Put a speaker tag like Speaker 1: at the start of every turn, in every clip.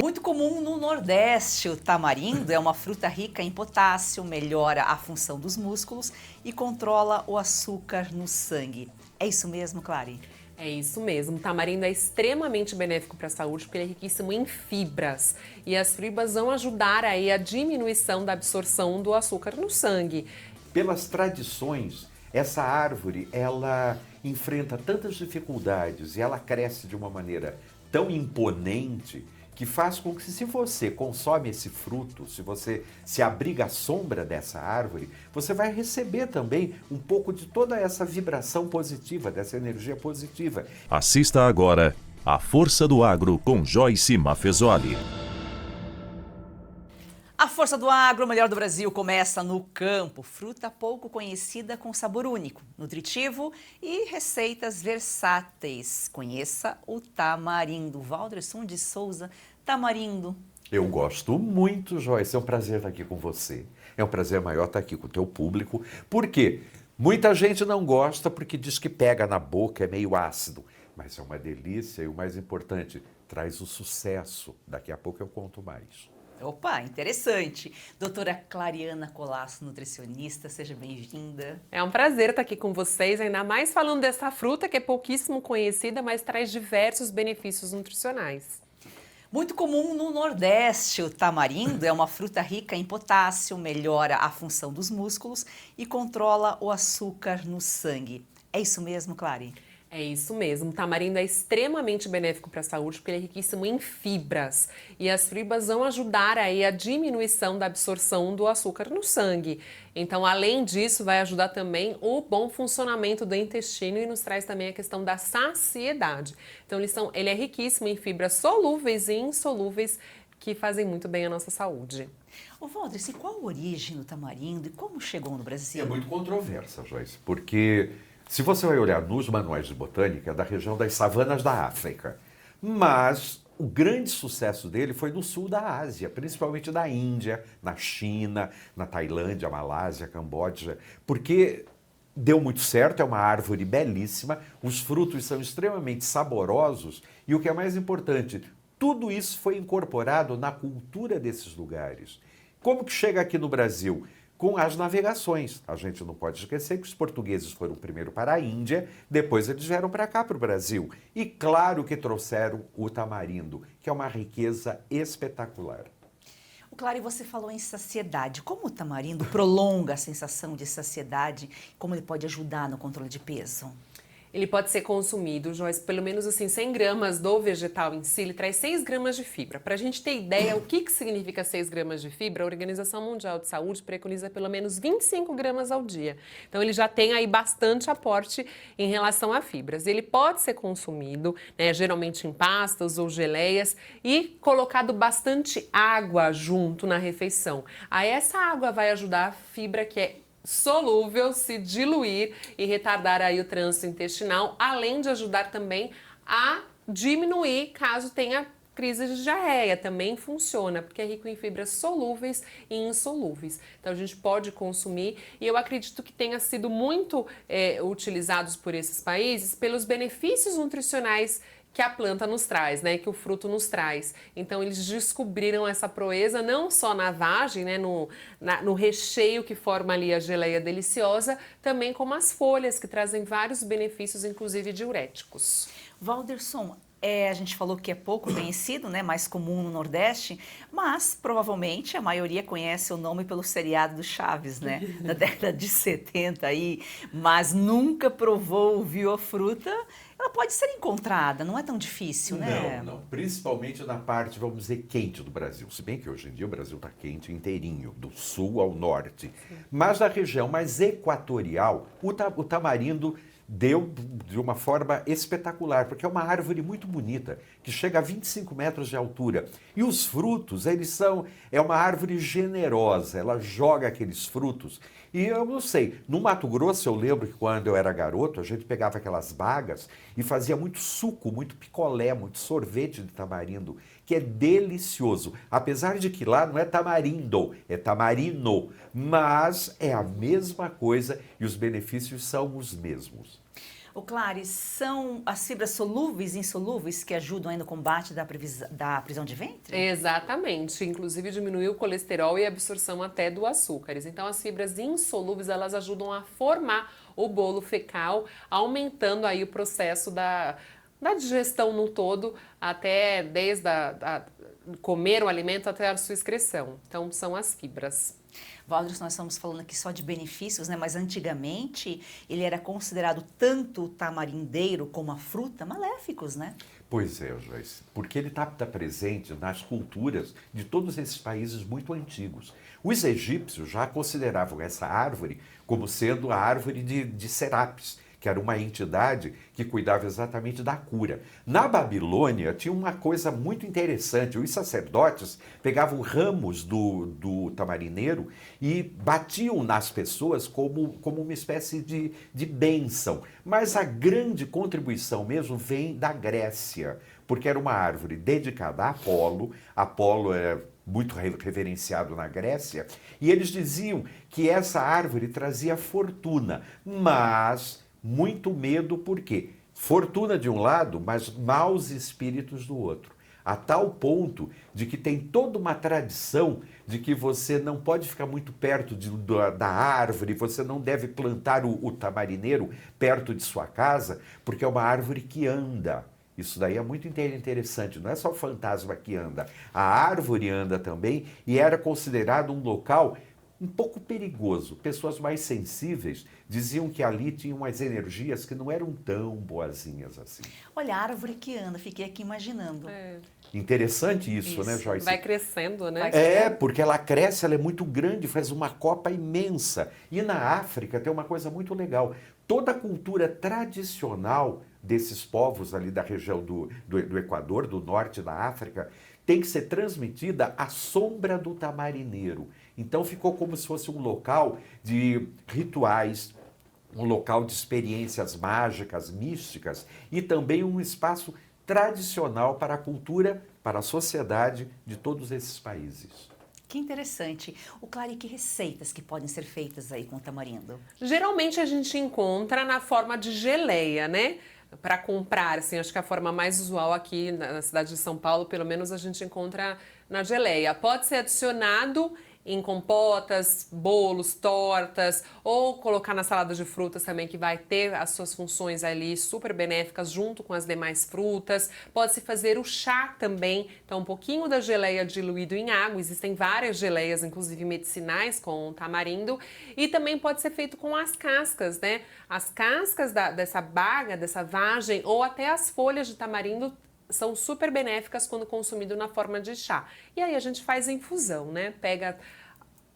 Speaker 1: Muito comum no Nordeste, o tamarindo é uma fruta rica em potássio, melhora a função dos músculos e controla o açúcar no sangue. É isso mesmo, Clary?
Speaker 2: É isso mesmo, o tamarindo é extremamente benéfico para a saúde porque ele é riquíssimo em fibras. E as fibras vão ajudar aí a diminuição da absorção do açúcar no sangue.
Speaker 3: Pelas tradições, essa árvore, ela enfrenta tantas dificuldades e ela cresce de uma maneira tão imponente que faz com que, se você consome esse fruto, se você se abriga à sombra dessa árvore, você vai receber também um pouco de toda essa vibração positiva, dessa energia positiva.
Speaker 4: Assista agora A Força do Agro com Joyce Maffezoli.
Speaker 1: A força do agro, o melhor do Brasil, começa no campo. Fruta pouco conhecida com sabor único, nutritivo e receitas versáteis. Conheça o tamarindo. Valderson de Souza, tamarindo.
Speaker 3: Eu gosto muito, Joyce. É um prazer estar aqui com você. É um prazer maior estar aqui com o teu público. Por quê? Muita gente não gosta porque diz que pega na boca, é meio ácido. Mas é uma delícia e o mais importante, traz o sucesso. Daqui a pouco eu conto mais.
Speaker 1: Opa, interessante. Doutora Clariana Colasso, nutricionista, seja bem-vinda.
Speaker 2: É um prazer estar aqui com vocês, ainda mais falando dessa fruta que é pouquíssimo conhecida, mas traz diversos benefícios nutricionais.
Speaker 1: Muito comum no Nordeste, o tamarindo é uma fruta rica em potássio, melhora a função dos músculos e controla o açúcar no sangue. É isso mesmo, Clary?
Speaker 2: É isso mesmo, o tamarindo é extremamente benéfico para a saúde porque ele é riquíssimo em fibras. E as fibras vão ajudar aí a diminuição da absorção do açúcar no sangue. Então, além disso, vai ajudar também o bom funcionamento do intestino e nos traz também a questão da saciedade. Então, ele é riquíssimo em fibras solúveis e insolúveis que fazem muito bem à nossa saúde.
Speaker 1: Ô, Valdres, e qual a origem do tamarindo e como chegou no Brasil?
Speaker 3: É muito controversa, Joyce, porque se você vai olhar nos manuais de botânica, é da região das savanas da África. Mas o grande sucesso dele foi no sul da Ásia, principalmente da Índia, na China, na Tailândia, Malásia, Camboja, porque deu muito certo, é uma árvore belíssima, os frutos são extremamente saborosos e o que é mais importante, tudo isso foi incorporado na cultura desses lugares. Como que chega aqui no Brasil? Com as navegações. A gente não pode esquecer que os portugueses foram primeiro para a Índia, depois eles vieram para cá, para o Brasil. E claro que trouxeram o tamarindo, que é uma riqueza espetacular.
Speaker 1: O Clary, você falou em saciedade. Como o tamarindo prolonga a sensação de saciedade? Como ele pode ajudar no controle de peso?
Speaker 2: Ele pode ser consumido, Joyce, pelo menos assim, 100 gramas do vegetal em si, ele traz 6 gramas de fibra. Para a gente ter ideia o que significa 6 gramas de fibra, a Organização Mundial de Saúde preconiza pelo menos 25 gramas ao dia. Então, ele já tem aí bastante aporte em relação a fibras. Ele pode ser consumido, né, geralmente em pastas ou geleias, e colocado bastante água junto na refeição. Aí, essa água vai ajudar a fibra que é solúvel se diluir e retardar aí o trânsito intestinal, além de ajudar também a diminuir caso tenha crise de diarreia, também funciona, porque é rico em fibras solúveis e insolúveis. Então a gente pode consumir e eu acredito que tenha sido muito utilizados por esses países pelos benefícios nutricionais que a planta nos traz, né, que o fruto nos traz. Então eles descobriram essa proeza não só na vagem, né, no recheio que forma ali a geleia deliciosa, também como as folhas que trazem vários benefícios, inclusive diuréticos.
Speaker 1: Valderson, a gente falou que é pouco conhecido, né, mais comum no Nordeste, mas provavelmente a maioria conhece o nome pelo seriado do Chaves, né, da década de 70 aí, mas nunca provou, viu a fruta. Ela pode ser encontrada, não é tão difícil, né?
Speaker 3: Não. Principalmente na parte, vamos dizer, quente do Brasil. Se bem que hoje em dia o Brasil está quente inteirinho, do sul ao norte. Sim. Mas na região mais equatorial, o tamarindo deu de uma forma espetacular, porque é uma árvore muito bonita, que chega a 25 metros de altura. E os frutos, é uma árvore generosa, ela joga aqueles frutos. E eu não sei, no Mato Grosso eu lembro que quando eu era garoto, a gente pegava aquelas bagas e fazia muito suco, muito picolé, muito sorvete de tamarindo, que é delicioso. Apesar de que lá não é tamarindo, é tamarino, mas é a mesma coisa e os benefícios são os mesmos.
Speaker 1: Ô, Clary, são as fibras solúveis e insolúveis que ajudam aí no combate da prisão de ventre?
Speaker 2: Exatamente, inclusive diminuir o colesterol e a absorção até do açúcares. Então as fibras insolúveis, elas ajudam a formar o bolo fecal, aumentando aí o processo da digestão no todo, até desde comer o alimento até a sua excreção. Então são as fibras.
Speaker 1: Valdros, nós estamos falando aqui só de benefícios, né? Mas antigamente ele era considerado tanto o tamarindeiro como a fruta maléficos, né?
Speaker 3: Pois é, Joyce, porque ele está presente nas culturas de todos esses países muito antigos. Os egípcios já consideravam essa árvore como sendo a árvore de Serapis, que era uma entidade que cuidava exatamente da cura. Na Babilônia tinha uma coisa muito interessante, os sacerdotes pegavam ramos do tamarineiro e batiam nas pessoas como uma espécie de bênção. Mas a grande contribuição mesmo vem da Grécia, porque era uma árvore dedicada a Apolo. Apolo é muito reverenciado na Grécia, e eles diziam que essa árvore trazia fortuna, mas muito medo, por quê? Fortuna de um lado, mas maus espíritos do outro. A tal ponto de que tem toda uma tradição de que você não pode ficar muito perto da árvore, você não deve plantar o tamarineiro perto de sua casa, porque é uma árvore que anda. Isso daí é muito interessante, não é só o fantasma que anda, a árvore anda também, e era considerado um local um pouco perigoso. Pessoas mais sensíveis diziam que ali tinham umas energias que não eram tão boazinhas assim.
Speaker 1: Olha, a árvore que anda, fiquei aqui imaginando.
Speaker 3: Interessante isso, né, Joyce?
Speaker 2: Vai crescendo, né?
Speaker 3: Porque ela cresce, ela é muito grande, faz uma copa imensa. E na África tem uma coisa muito legal. Toda a cultura tradicional desses povos ali da região do Equador, do norte da África, tem que ser transmitida à sombra do tamarineiro. Então ficou como se fosse um local de rituais, um local de experiências mágicas, místicas, e também um espaço tradicional para a cultura, para a sociedade de todos esses países.
Speaker 1: Que interessante. O Clary, que receitas que podem ser feitas aí com o tamarindo?
Speaker 2: Geralmente a gente encontra na forma de geleia, né? Para comprar, assim, acho que a forma mais usual aqui na cidade de São Paulo, pelo menos a gente encontra na geleia. Pode ser adicionado em compotas, bolos, tortas, ou colocar na salada de frutas também, que vai ter as suas funções ali super benéficas junto com as demais frutas. Pode-se fazer o chá também, então um pouquinho da geleia diluído em água, existem várias geleias, inclusive medicinais com tamarindo, e também pode ser feito com as cascas, né? As cascas dessa baga, dessa vagem, ou até as folhas de tamarindo são super benéficas quando consumido na forma de chá. E aí a gente faz a infusão, né? Pega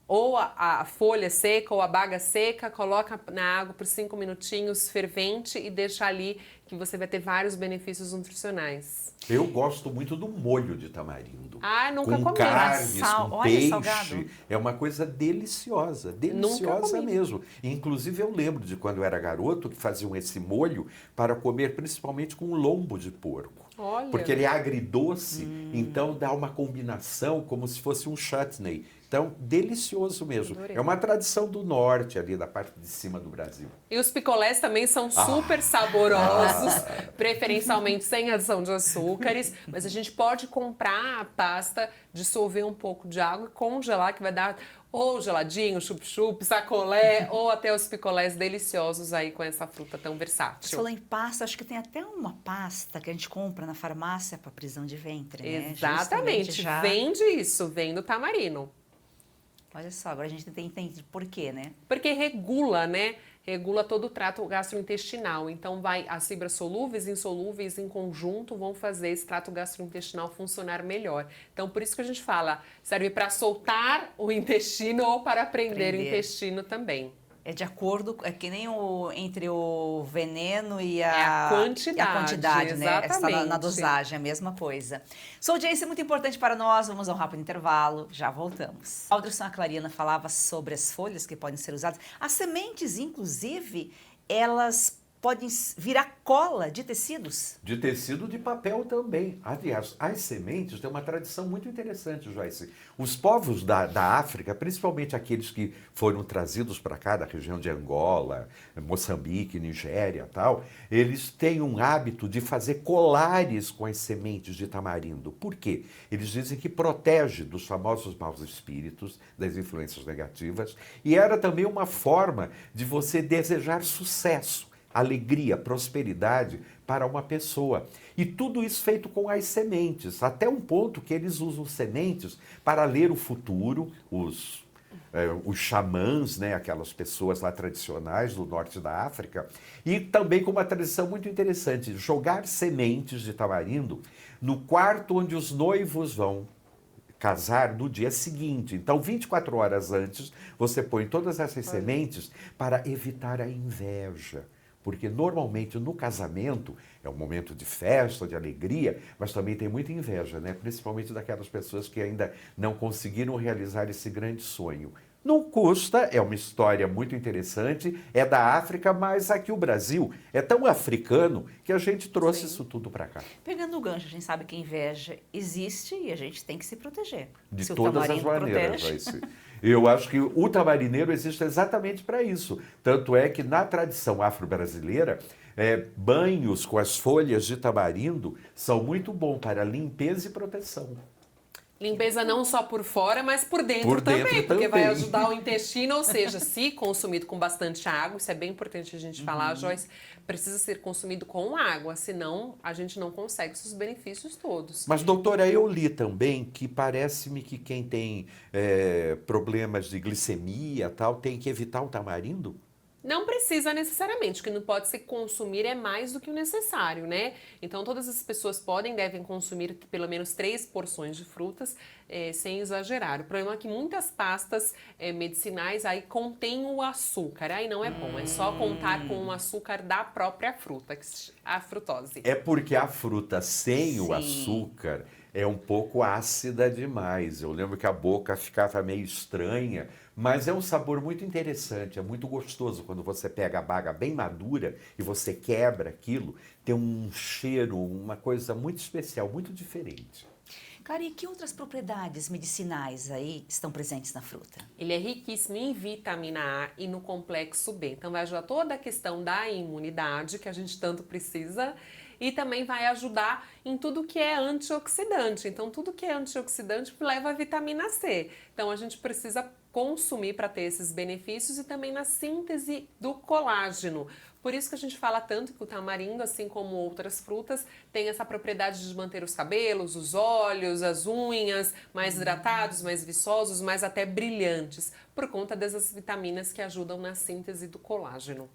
Speaker 2: ou a folha seca ou a baga seca, coloca na água por 5 minutinhos fervente e deixa ali, que você vai ter vários benefícios nutricionais.
Speaker 3: Eu gosto muito do molho de tamarindo.
Speaker 2: Ah, nunca
Speaker 3: com
Speaker 2: comi.
Speaker 3: carnes, com
Speaker 1: Olha,
Speaker 3: peixe.
Speaker 1: salgado.
Speaker 3: É uma coisa deliciosa, deliciosa mesmo. Inclusive eu lembro de quando eu era garoto que faziam esse molho para comer principalmente com lombo de porco.
Speaker 2: Olha.
Speaker 3: Porque ele é agridoce, então dá uma combinação como se fosse um chutney. Então, delicioso mesmo.
Speaker 2: Adorei.
Speaker 3: É uma tradição do norte, ali da parte de cima do Brasil.
Speaker 2: E os picolés também são super saborosos, preferencialmente sem adição de açúcares, mas a gente pode comprar a pasta, dissolver um pouco de água e congelar, que vai dar ou geladinho, chup-chup, sacolé, ou até os picolés deliciosos aí com essa fruta tão
Speaker 1: Você
Speaker 2: versátil.
Speaker 1: falou em pasta, acho que tem até uma pasta que a gente compra na farmácia para prisão de ventre, né?
Speaker 2: Exatamente,
Speaker 1: Justamente já...
Speaker 2: vende isso, vem do tamarino.
Speaker 1: Olha só, agora a gente tem que entender por quê, né?
Speaker 2: Porque regula, né? Regula todo o trato gastrointestinal. Então, as fibras solúveis e insolúveis em conjunto vão fazer esse trato gastrointestinal funcionar melhor. Então, por isso que a gente fala, serve para soltar o intestino ou para prender o intestino também.
Speaker 1: É de acordo, é que nem entre o veneno e
Speaker 2: a quantidade,
Speaker 1: né? Está na
Speaker 2: exatamente.
Speaker 1: dosagem, a mesma coisa. Sua audiência é muito importante para nós, vamos a um rápido intervalo, já voltamos. A Aldrison Clariana falava sobre as folhas que podem ser usadas. As sementes, inclusive, elas podem virar cola de tecidos?
Speaker 3: De tecido de papel também. Aliás, as sementes têm uma tradição muito interessante, Joyce. Os povos da África, principalmente aqueles que foram trazidos para cá, da região de Angola, Moçambique, Nigéria e tal, eles têm um hábito de fazer colares com as sementes de tamarindo. Por quê? Eles dizem que protege dos famosos maus espíritos, das influências negativas, e era também uma forma de você desejar sucesso, alegria, prosperidade para uma pessoa. E tudo isso feito com as sementes, até um ponto que eles usam sementes para ler o futuro, os xamãs, né, aquelas pessoas lá tradicionais do norte da África, e também com uma tradição muito interessante, jogar sementes de tamarindo no quarto onde os noivos vão casar no dia seguinte. Então, 24 horas antes, você põe todas essas sementes para evitar a inveja. Porque normalmente no casamento é um momento de festa, de alegria, mas também tem muita inveja, né? Principalmente daquelas pessoas que ainda não conseguiram realizar esse grande sonho. Não custa, é uma história muito interessante, é da África, mas aqui o Brasil é tão africano que a gente trouxe isso tudo para cá.
Speaker 1: Pegando o gancho, a gente sabe que a inveja existe e a gente tem que se proteger.
Speaker 3: De
Speaker 1: Se
Speaker 3: todas as maneiras, Joyce. Eu acho que o tamarineiro existe exatamente para isso. Tanto é que na tradição afro-brasileira, banhos com as folhas de tamarindo são muito bons para limpeza e proteção.
Speaker 2: Limpeza não só por fora, mas por dentro também, porque vai ajudar o intestino, ou seja, se consumido com bastante água, isso é bem importante a gente falar, Joyce, precisa ser consumido com água, senão a gente não consegue esses benefícios todos.
Speaker 3: Mas, doutora, eu li também que parece-me que quem tem problemas de glicemia tal tem que evitar o tamarindo?
Speaker 2: Não precisa necessariamente, o que não pode se consumir é mais do que o necessário, né? Então, todas as pessoas devem consumir pelo menos 3 porções de frutas, sem exagerar. O problema é que muitas pastas medicinais aí contêm o açúcar, aí não é bom, é só contar com o açúcar da própria fruta, a frutose.
Speaker 3: É porque a fruta sem o açúcar é um pouco ácida demais. Eu lembro que a boca ficava meio estranha, mas é um sabor muito interessante, é muito gostoso quando você pega a baga bem madura e você quebra aquilo, tem um cheiro, uma coisa muito especial, muito diferente.
Speaker 1: Clara, e que outras propriedades medicinais aí estão presentes na fruta?
Speaker 2: Ele é riquíssimo em vitamina A e no complexo B, então vai ajudar toda a questão da imunidade que a gente tanto precisa, e também vai ajudar em tudo que é antioxidante. Então, tudo que é antioxidante leva a vitamina C. Então, a gente precisa consumir para ter esses benefícios e também na síntese do colágeno. Por isso que a gente fala tanto que o tamarindo, assim como outras frutas, tem essa propriedade de manter os cabelos, os olhos, as unhas mais hidratados, mais viçosos, mais até brilhantes, por conta dessas vitaminas que ajudam na síntese do colágeno.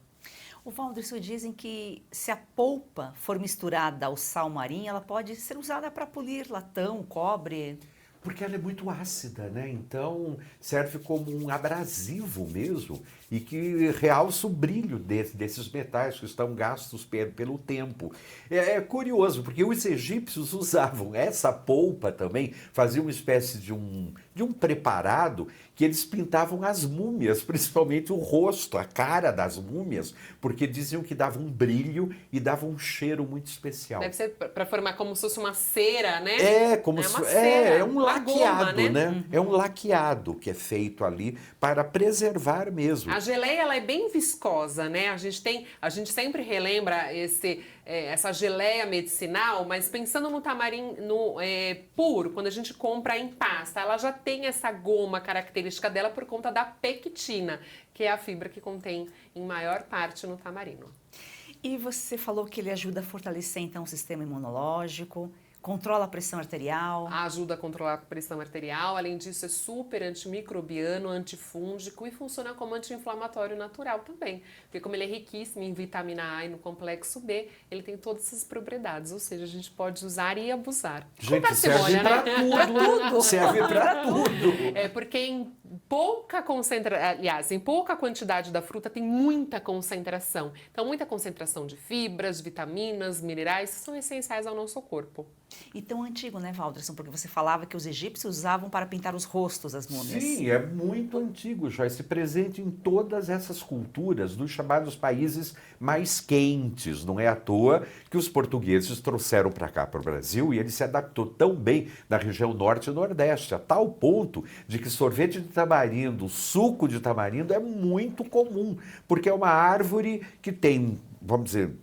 Speaker 1: O Valderson, dizem que se a polpa for misturada ao sal marinho, ela pode ser usada para polir latão, cobre.
Speaker 3: Porque ela é muito ácida, né? Então serve como um abrasivo mesmo e que realça o brilho desses metais que estão gastos pelo tempo. É curioso, porque os egípcios usavam essa polpa também, faziam uma espécie de um preparado que eles pintavam as múmias, principalmente o rosto, a cara das múmias, porque diziam que dava um brilho e dava um cheiro muito especial.
Speaker 2: Deve ser para formar como se fosse uma cera, né?
Speaker 3: É um laqueado, né? É um laqueado que é feito ali para preservar mesmo.
Speaker 2: A geleia, ela é bem viscosa, né? A gente sempre relembra essa geleia medicinal, mas pensando no tamarindo puro, quando a gente compra em pasta, ela já tem essa goma característica dela por conta da pectina, que é a fibra que contém em maior parte no tamarindo.
Speaker 1: E você falou que ele ajuda a fortalecer, então, o sistema imunológico, controla a pressão arterial.
Speaker 2: Ajuda a controlar a pressão arterial, além disso é super antimicrobiano, antifúngico e funciona como anti-inflamatório natural também. Porque como ele é riquíssimo em vitamina A e no complexo B, ele tem todas essas propriedades, ou seja, a gente pode usar e abusar.
Speaker 3: Gente, serve para tudo. Serve para tudo.
Speaker 2: Porque em em pouca quantidade da fruta tem muita concentração. Então, muita concentração de fibras, vitaminas, minerais, que são essenciais ao nosso corpo.
Speaker 1: E tão antigo, né, Valderson? Porque você falava que os egípcios usavam para pintar os rostos das múmias.
Speaker 3: Sim, é muito antigo, Joyce, presente em todas essas culturas dos chamados países mais quentes. Não é à toa que os portugueses trouxeram para cá, para o Brasil, e ele se adaptou tão bem na região norte e nordeste, a tal ponto de que sorvete de tamarindo, suco de tamarindo é muito comum, porque é uma árvore que tem, vamos dizer,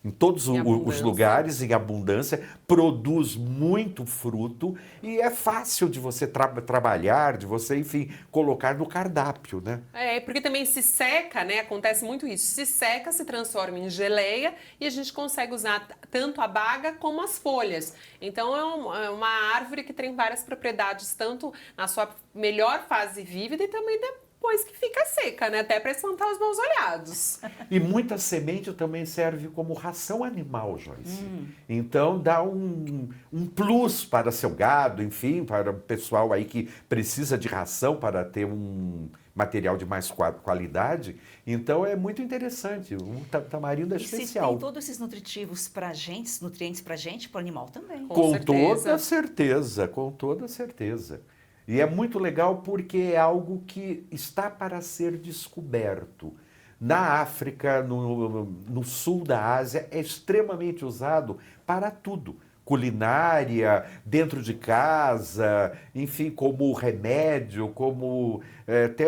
Speaker 3: em todos os lugares, em abundância, produz muito fruto e é fácil de você trabalhar, de você, enfim, colocar no cardápio, né?
Speaker 2: Porque também se seca, né? Acontece muito isso. Se seca, se transforma em geleia e a gente consegue usar tanto a baga como as folhas. Então, é uma árvore que tem várias propriedades, tanto na sua melhor fase vívida e também depois que fica seca, né? Até para espantar os maus olhados.
Speaker 3: E muita semente também serve como ração animal, Joyce. Então dá um plus para seu gado, enfim, para o pessoal aí que precisa de ração para ter um material de mais qualidade. Então é muito interessante. O tamarindo é especial.
Speaker 1: E se tem todos esses nutritivos para gente, nutrientes para gente, para o animal também.
Speaker 3: Com toda certeza, com toda certeza. E é muito legal porque é algo que está para ser descoberto. Na África, no sul da Ásia, é extremamente usado para tudo. Culinária, dentro de casa, enfim, como remédio, como até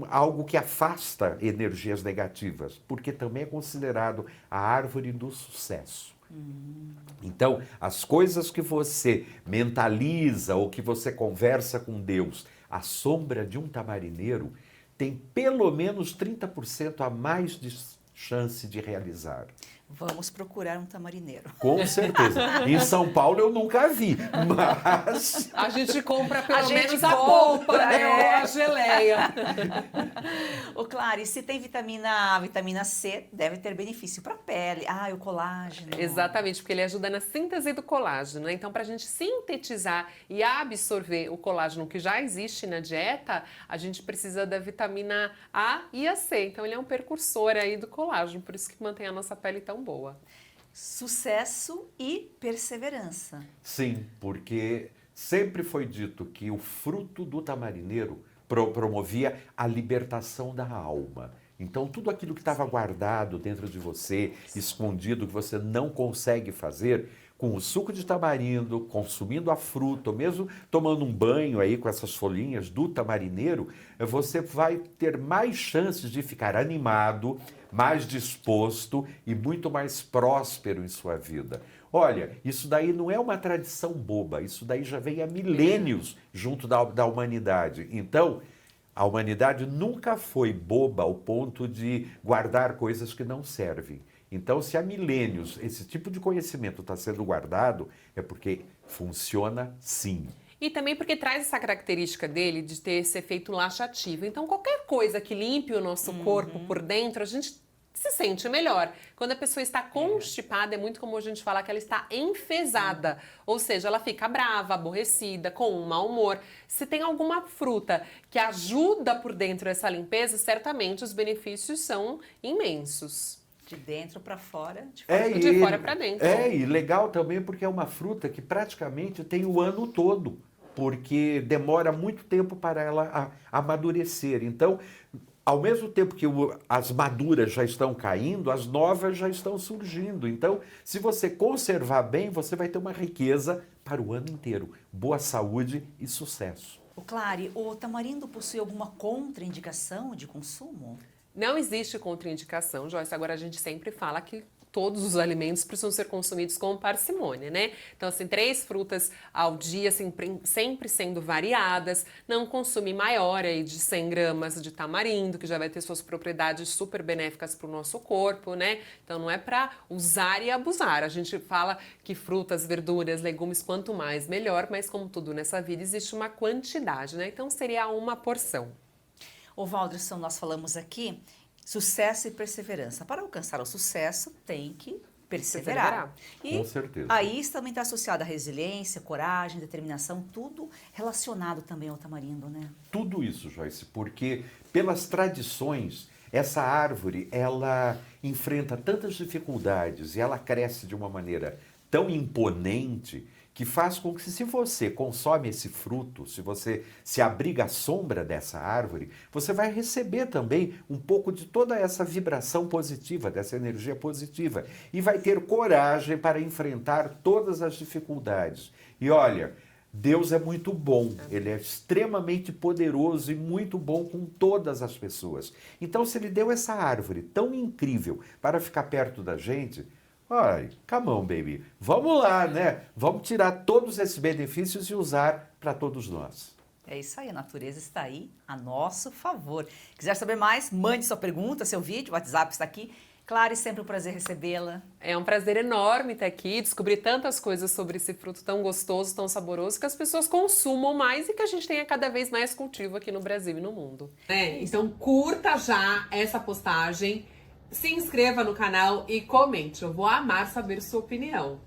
Speaker 3: algo que afasta energias negativas, porque também é considerado a árvore do sucesso. Então, as coisas que você mentaliza ou que você conversa com Deus à sombra de um tamarineiro tem pelo menos 30% a mais de chance de realizar.
Speaker 1: Vamos procurar um tamarineiro.
Speaker 3: Com certeza. Em São Paulo eu nunca vi, mas...
Speaker 2: A gente compra pelo menos a
Speaker 1: compra,
Speaker 2: polpa, né? Ou a geleia.
Speaker 1: Ô, Clara, e se tem vitamina A, vitamina C, deve ter benefício para a pele. Ah, o colágeno.
Speaker 2: Exatamente, porque ele ajuda na síntese do colágeno, né? Então, para a gente sintetizar e absorver o colágeno que já existe na dieta, a gente precisa da vitamina A e a C. Então, ele é um precursor aí do colágeno, por isso que mantém a nossa pele tão boa.
Speaker 1: Sucesso e perseverança.
Speaker 3: Sim, porque sempre foi dito que o fruto do tamarineiro promovia a libertação da alma. Então, tudo aquilo que estava guardado dentro de você, escondido, que você não consegue fazer, com o suco de tamarindo, consumindo a fruta, ou mesmo tomando um banho aí com essas folhinhas do tamarineiro, você vai ter mais chances de ficar animado, mais disposto e muito mais próspero em sua vida. Olha, isso daí não é uma tradição boba, isso daí já vem há milênios junto da humanidade. Então, a humanidade nunca foi boba ao ponto de guardar coisas que não servem. Então, se há milênios esse tipo de conhecimento está sendo guardado, é porque funciona sim.
Speaker 2: E também porque traz essa característica dele de ter esse efeito laxativo. Então, qualquer coisa que limpe o nosso corpo por dentro, a gente se sente melhor. Quando a pessoa está constipada, é muito comum a gente falar que ela está enfesada, ou seja, ela fica brava, aborrecida, com um mau humor. Se tem alguma fruta que ajuda por dentro essa limpeza, certamente os benefícios são imensos.
Speaker 1: De dentro para fora,
Speaker 2: de fora para dentro.
Speaker 3: E legal também porque é uma fruta que praticamente tem o ano todo, porque demora muito tempo para ela amadurecer. Então, ao mesmo tempo que as maduras já estão caindo, as novas já estão surgindo. Então, se você conservar bem, você vai ter uma riqueza para o ano inteiro. Boa saúde e sucesso.
Speaker 1: Ô, Clary, o tamarindo possui alguma contraindicação de consumo?
Speaker 2: Não existe contraindicação, Joyce. Agora, a gente sempre fala que todos os alimentos precisam ser consumidos com parcimônia, né? Então, assim, 3 frutas ao dia, sempre sendo variadas. Não consumir maior aí de 100 gramas de tamarindo, que já vai ter suas propriedades super benéficas para o nosso corpo, né? Então, não é para usar e abusar. A gente fala que frutas, verduras, legumes, quanto mais, melhor. Mas, como tudo nessa vida, existe uma quantidade, né? Então, seria uma porção.
Speaker 1: Ô, Valderson, nós falamos aqui sucesso e perseverança. Para alcançar o sucesso, tem que Perseverar. E
Speaker 3: Com certeza.
Speaker 1: aí isso também está associado à resiliência, coragem, determinação, tudo relacionado também ao tamarindo, né?
Speaker 3: Tudo isso, Joyce, porque pelas tradições, essa árvore, ela enfrenta tantas dificuldades e ela cresce de uma maneira tão imponente que faz com que, se você consome esse fruto, se você se abriga à sombra dessa árvore, você vai receber também um pouco de toda essa vibração positiva, dessa energia positiva, e vai ter coragem para enfrentar todas as dificuldades. E olha, Deus é muito bom, Ele é extremamente poderoso e muito bom com todas as pessoas. Então, se Ele deu essa árvore tão incrível para ficar perto da gente, ai, come on, baby. Vamos lá, né? Vamos tirar todos esses benefícios e usar para todos nós.
Speaker 1: É isso aí, a natureza está aí a nosso favor. Quiser saber mais, mande sua pergunta, seu vídeo, o WhatsApp está aqui. Claro, e sempre um prazer recebê-la.
Speaker 2: É um prazer enorme estar aqui, descobrir tantas coisas sobre esse fruto tão gostoso, tão saboroso, que as pessoas consumam mais e que a gente tenha cada vez mais cultivo aqui no Brasil e no mundo.
Speaker 5: Então curta já essa postagem, se inscreva no canal e comente. Eu vou amar saber sua opinião.